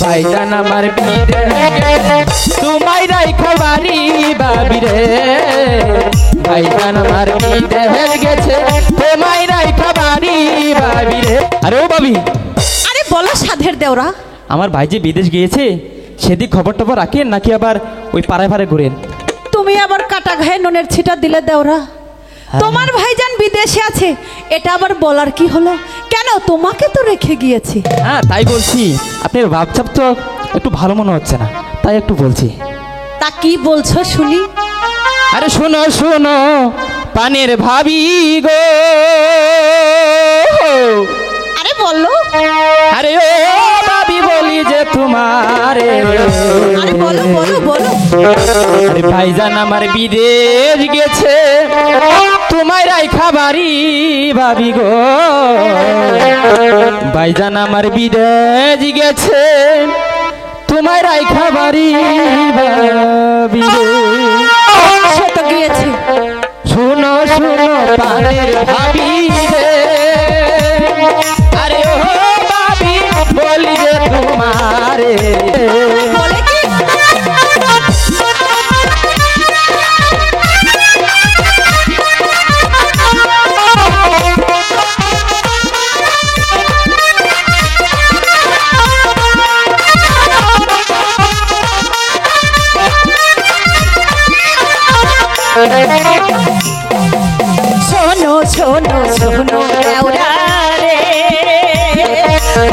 ভাইজান আমার বিদেশ তোমায় রাইখা বাড়ি বাবি রে ভাইজান আমার বিদেশ গেছে তোমায় রাইখা বাড়ি বাবি রে। আরে ও বাবি, আরে বলো সাধের দেওরা, আমার ভাই যে বিদেশ গিয়েছে সেদিক খবর টবর রাখেন নাকি আবার ওই পাড়ায় পাড়ায় ঘুরেন? তুমি আবার কাটা ঘায়ে নুনের ছিটা দিলে দেওরা। তোমার ভাইজান বিদেশে আছে এটা আবার বলার কি হলো? কেন, তোমাকে তো রেখে গিয়েছি। হ্যাঁ তাই বলছি, আপনার ভাবচাপ তো একটু ভালো মনে হচ্ছে না, তাই একটু বলছি। তা কি বলছো শুনি? আরে শোনো শোনো পানের ভাবি গো, আরে বলো। আরে ও ভাবি বলি যে তোমারে, আরে বলো বলো বলো। আরে ভাইজান আমার বিদেশ গেছে তোমায় রাইখা বাড়ি ভাবি গো, ভাইজান আমার বিদেশ গেছে তোমায় রাইখা বাড়ি ভাবি গো। সে তো গিয়েছে। শুনো শুনো পানের ভাবি রে, আরে ও ভাবি বলি যে তোমারে, বলে কি? শোনো শোনো শোনো দেওরা রে,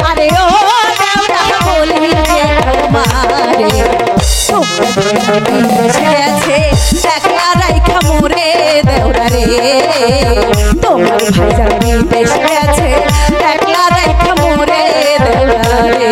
আরে ও দেওরা বলি যে তোমারে বিদেশে আছে একলা রাইখা মোরে দেওরা রে, তোমার ভাইজান বিদেশে আছে একলা রাইখা মোরে দেওরা রে।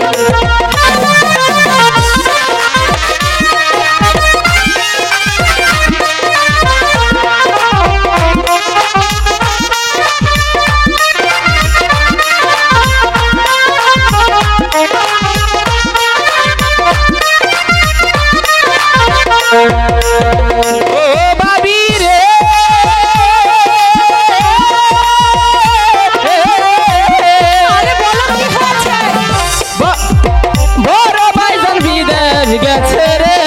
ও ভাবি রে, আরে বলো কি হয়েছে? বড় ভাইজান বিদেশ গেছে রে,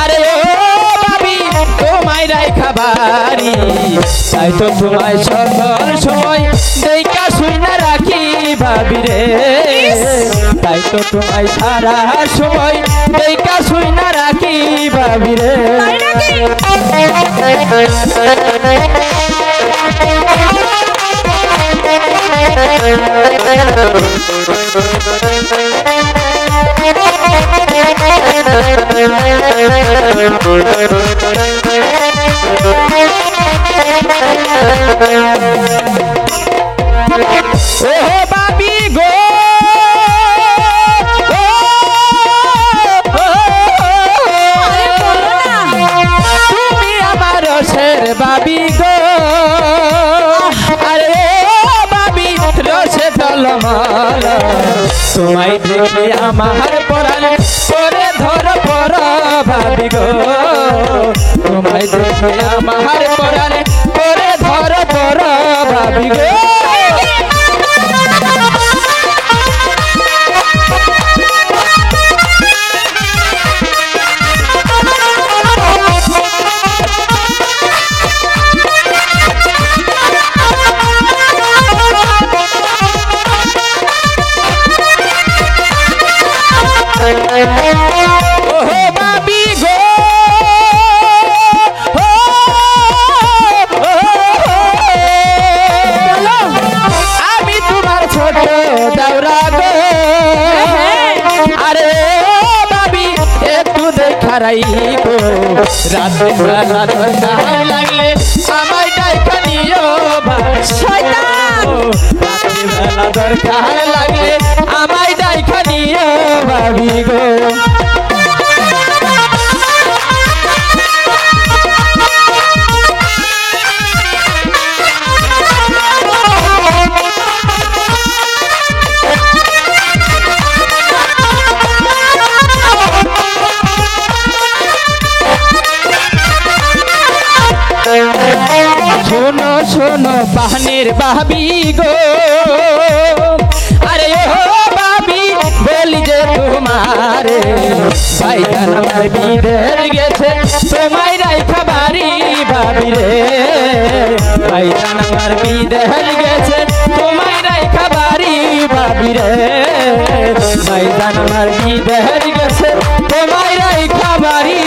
আরে ও ভাবি তোমায় রাইখা বাড়ি, তাই তো তোমায় সকল সময় দেখা শুইনা রাখি ভাবি রে, তাই তো তোমায় সারা সময় দেখা শুইনা রাখি ভাবি রে। ও বাবি গো, তুমি আমার রসের বাবি গো, আরে বাবি রসে টলমল, তোমায় দেখে আমার পরাণ করে ধর পর ভাবি গো, তোমায় দেখে আমার পরাণ করে ধর পর ভাবি গো। ওহো বাবি গো, আমি তোমার ছোট দাওরা গো, আরে বাবি একটু দেখা রাইখো, রাতে বেলা দরকার লাগলে আমায় ডাইকা নিও শয়তান, রাতে বেলা দরকার লাগলে আমায় ডাইকা নিও ভাবি গো। শোনো শোনো পানের ভাবি গো, আরে ও ভাবি ভাইজান আমার বিদেশ গেছে তোমায় রাইখা বাড়ি ভাবি রে ভাইজান আমার বিদেশ গেছে তোমায় রাইখা বাড়ি ভাবি রে ভাইজান আমার বিদেশ গেছে তোমায় রাইখা বাড়ি